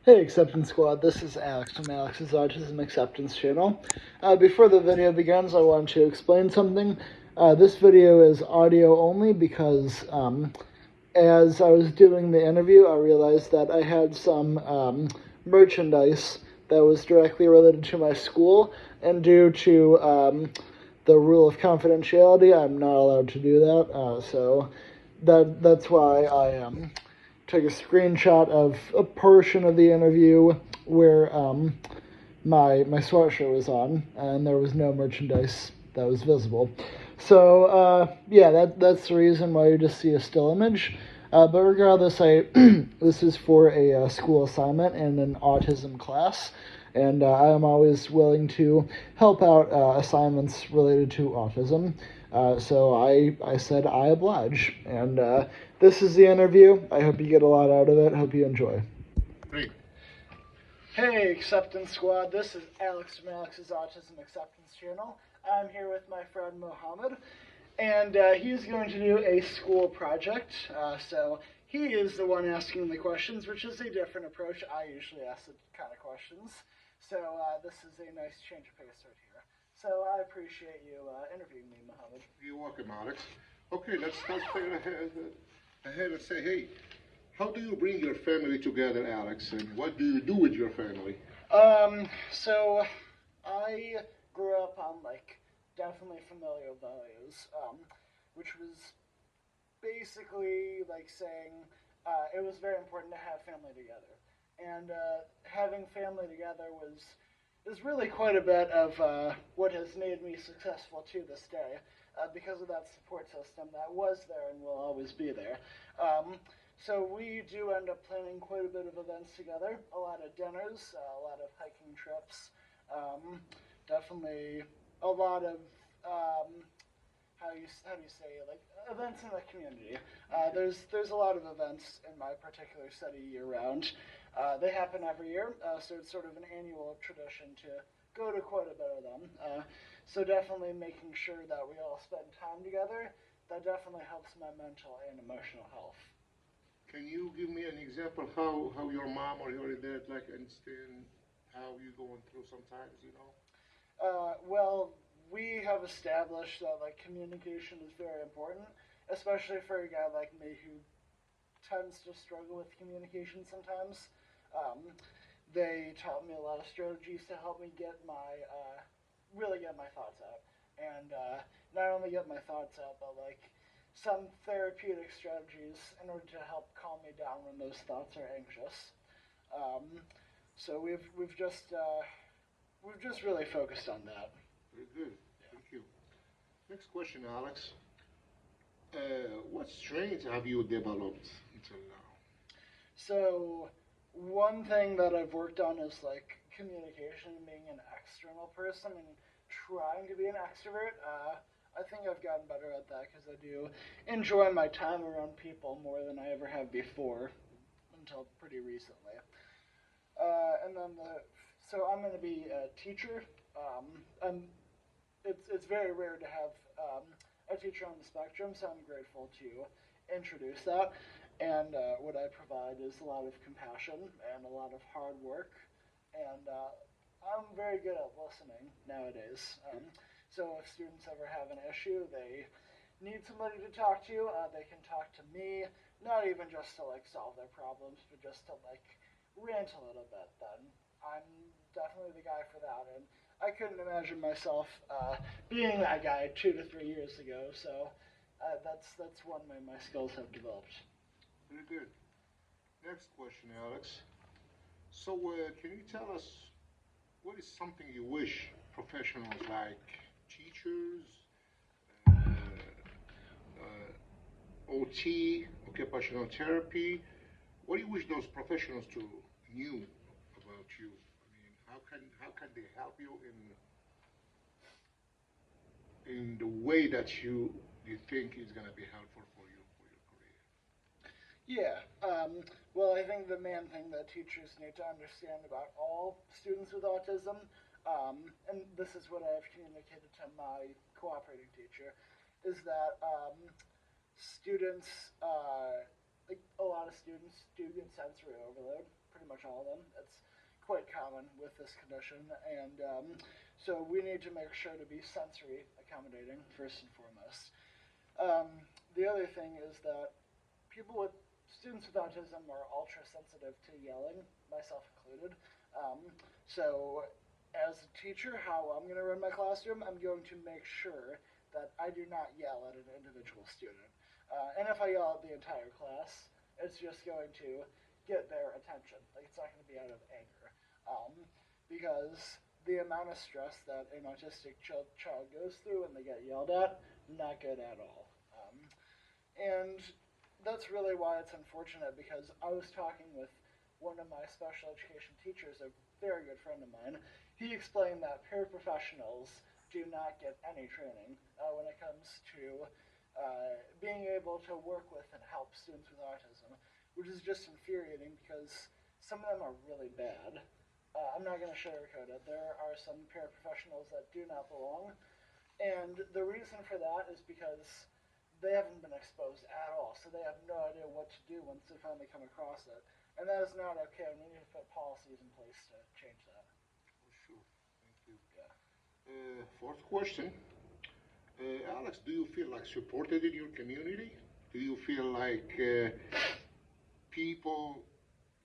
Hey Acceptance Squad, this is Alex from Alex's Autism Acceptance channel. Before the video begins, I want to explain something. This video is audio only because as I was doing the interview, I realized that I had some merchandise that was directly related to my school, and due to the rule of confidentiality, I'm not allowed to do that, so that's why I took a screenshot of a portion of the interview where my sweatshirt was on, and there was no merchandise that was visible. So yeah, that's the reason why you just see a still image. But regardless, this is for a school assignment in an autism class, and I am always willing to help out assignments related to autism. So I said I oblige, and this is the interview. I hope you get a lot out of it. Hope you enjoy. Great. Hey, Acceptance Squad. This is Alex from Alex's Autism Acceptance channel. I'm here with my friend Mohammed, and he's going to do a school project. So he is the one asking the questions, which is a different approach. I usually ask the kind of questions. So this is a nice change of pace right here. So I appreciate you interviewing me, Mohammed. You're welcome, Alex. Okay, let's start ahead and say, hey, how do you bring your family together, Alex, and what do you do with your family? So I grew up on definitely familial values, which was basically saying it was very important to have family together, and having family together is really quite a bit of what has made me successful to this day, because of that support system that was there and will always be there. So we do end up planning quite a bit of events together, a lot of dinners, a lot of hiking trips, definitely a lot of how do you say, events in the community. There's a lot of events in my particular study year round. They happen every year, so it's sort of an annual tradition to go to quite a bit of them. So definitely making sure that we all spend time together, that definitely helps my mental and emotional health. Can you give me an example how your mom or your dad understand how you're going through sometimes, Well, we have established that communication is very important, especially for a guy like me who tends to struggle with communication sometimes. They taught me a lot of strategies to help me really get my thoughts out, and not only get my thoughts out, but some therapeutic strategies in order to help calm me down when those thoughts are anxious. So we've just really focused on that. Very good. Yeah. Thank you. Next question, Alex. What strengths have you developed until now? So one thing that I've worked on is communication, being an external person and trying to be an extrovert. I think I've gotten better at that because I do enjoy my time around people more than I ever have before, until pretty recently. And then so I'm going to be a teacher. It's very rare to have a teacher on the spectrum, so I'm grateful to introduce that. And what I provide is a lot of compassion and a lot of hard work, and I'm very good at listening nowadays. So if students ever have an issue, they need somebody to talk to, they can talk to me, not even just to solve their problems, but just to rant a little bit. Then I'm definitely the guy for that, and I couldn't imagine myself being that guy 2 to 3 years ago. So that's one way my skills have developed. Very good. Next question, Alex. So can you tell us what is something you wish professionals like teachers, OT, occupational therapy, what do you wish those professionals to knew about you? I mean, how can they help you in the way that you think is going to be helpful for you for your career? Yeah. Well, I think the main thing that teachers need to understand about all students with autism, and this is what I've communicated to my cooperating teacher, is that students, a lot of students do get sensory overload pretty much all of them. It's quite common with this condition, and so we need to make sure to be sensory accommodating first and foremost. The other thing is that students with autism are ultra sensitive to yelling, myself included. So as a teacher, how I'm going to run my classroom, I'm going to make sure that I do not yell at an individual student. And if I yell at the entire class, it's just going to get their attention. Like, it's not going to be out of anger. Because the amount of stress that an autistic child goes through when they get yelled at, not good at all. And that's really why it's unfortunate, because I was talking with one of my special education teachers, a very good friend of mine. He explained that paraprofessionals do not get any training when it comes to being able to work with and help students with autism, which is just infuriating because some of them are really bad. I'm not going to sugarcoat it. There are some paraprofessionals that do not belong, and the reason for that is because they haven't been exposed at all, so they have no idea what to do once they finally come across it. And that is not okay, and we need to put policies in place to change that. Oh, sure. Thank you. Yeah. Fourth question. Alex, do you feel like supported in your community? Do you feel like people,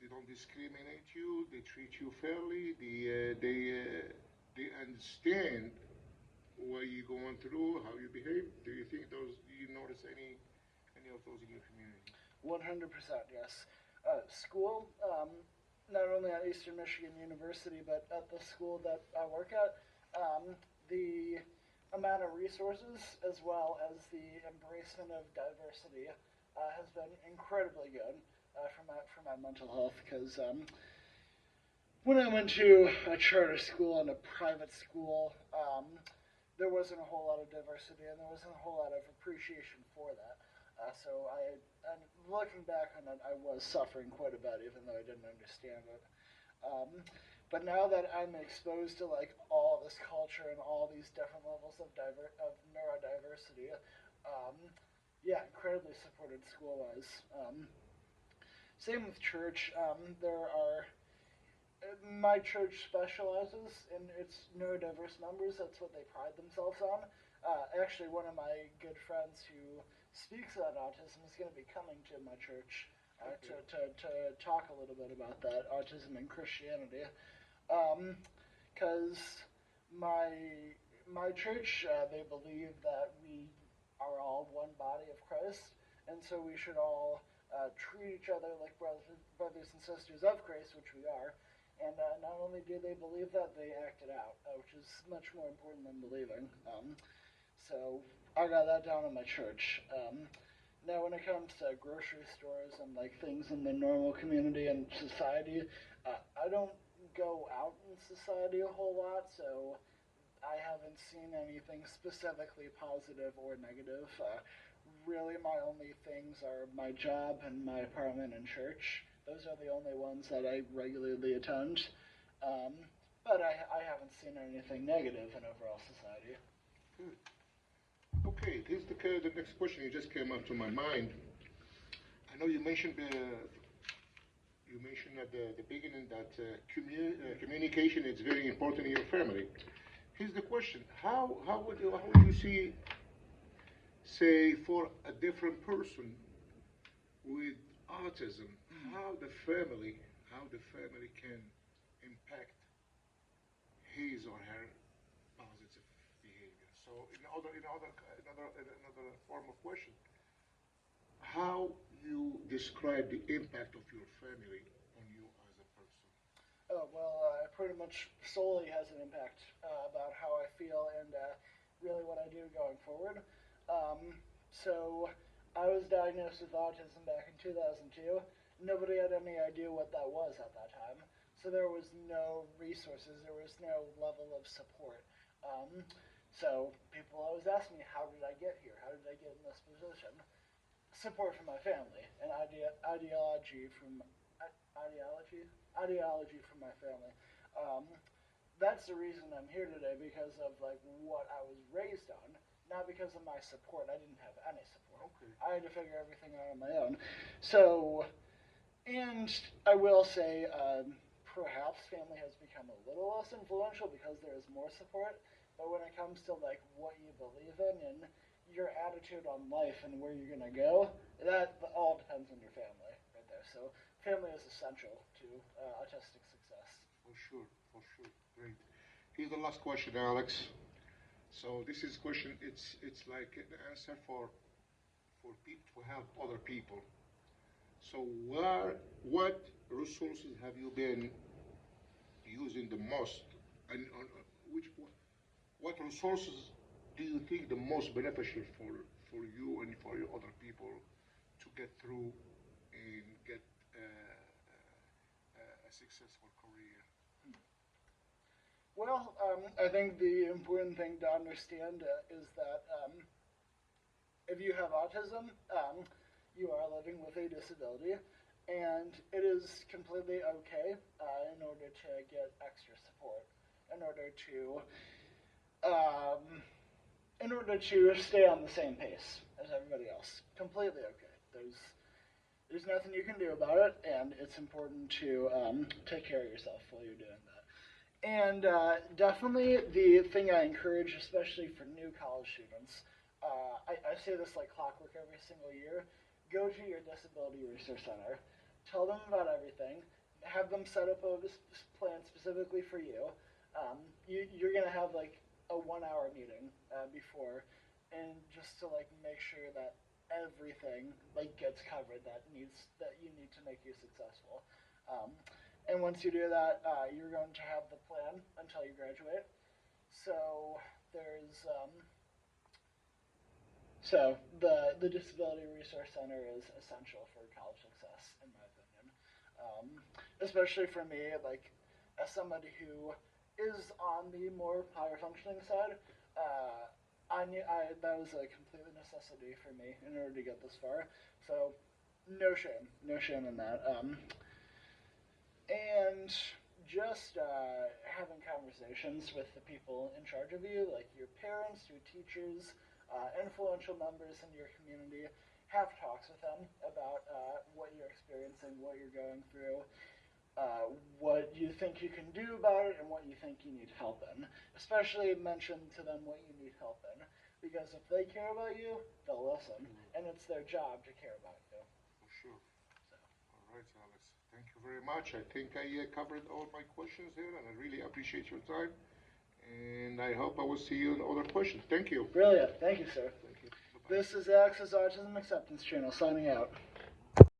they don't discriminate you, they treat you fairly, they understand what you're going through, how you behave? Do you think those? Do you notice any of those in your community? 100%, yes. School, not only at Eastern Michigan University, but at the school that I work at, the amount of resources as well as the embracement of diversity has been incredibly good for my mental health, because when I went to a charter school and a private school, there wasn't a whole lot of diversity, and there wasn't a whole lot of appreciation for that. So and looking back on it, I was suffering quite a bit, even though I didn't understand it. But now that I'm exposed to like all this culture and all these different levels of neurodiversity, yeah, incredibly supported school-wise. Same with church. My church specializes in its neurodiverse members. That's what they pride themselves on. Actually, one of my good friends who speaks about autism is going to be coming to my church to talk a little bit about that, autism and Christianity. Because my church, they believe that we are all one body of Christ, and so we should all treat each other like brothers and sisters of Christ, which we are. And not only do they believe that, they act it out, which is much more important than believing. So I got that down in my church. Now, when it comes to grocery stores and like things in the normal community and society, I don't go out in society a whole lot, so I haven't seen anything specifically positive or negative. Really, my only things are my job and my apartment and church. Those are the only ones that I regularly attend. But I haven't seen anything negative in overall society. Good. Okay, here's the next question. It just came up to my mind. I know you mentioned at the beginning that communication is very important in your family. Here's the question: How would you see, say, for a different person with autism, how the family can impact his or her positive behavior? So, another form of question: how you describe the impact of your family on you as a person? Oh, well, it pretty much solely has an impact about how I feel and really what I do going forward. So I was diagnosed with autism back in 2002. Nobody had any idea what that was at that time. So there was no resources, there was no level of support. So people always ask me, how did I get here? How did I get in this position? Support from my family and ideology from my family. That's the reason I'm here today, because of like what I was raised on, not because of my support. I didn't have any support. Okay. I had to figure everything out on my own. So And I will say, perhaps family has become a little less influential because there is more support. But when it comes to like what you believe in and your attitude on life and where you're gonna go, that all depends on your family right there. So family is essential to autistic success. For sure. Great. Here's the last question, Alex. So this is question. It's like an answer for people to help other people. So what resources have you been using the most, and on which what resources do you think the most beneficial for you and for your other people to get through and get a successful career? Well, I think the important thing to understand is that if you have autism, you are living with a disability, and it is completely okay in order to get extra support, in order to um, stay on the same pace as everybody else. Completely okay. There's nothing you can do about it, and it's important to take care of yourself while you're doing that. And definitely the thing I encourage, especially for new college students, I say this like clockwork every single year. Go to your disability resource center, tell them about everything, have them set up a plan specifically for you. You're gonna have like a 1 hour meeting before, and just to like make sure that everything like gets covered that you need to make you successful. And once you do that, you're going to have the plan until you graduate. So there's the Disability Resource Center is essential for college success, in my opinion. Especially for me, like as somebody who is on the more higher functioning side, that was a complete necessity for me in order to get this far. So no shame in that. And just having conversations with the people in charge of you, like your parents, your teachers, influential members in your community. Have talks with them about what you're experiencing, what you're going through, what you think you can do about it, and what you think you need help in. Especially mention to them what you need help in, because if they care about you, they'll listen, and it's their job to care about you. For sure. So. All right, Alex. Thank you very much. I think I covered all my questions here, and I really appreciate your time. And I hope I will see you in other questions. Thank you. Brilliant. Thank you, sir. Thank you. Bye-bye. This is Alex's Autism Acceptance Channel, signing out.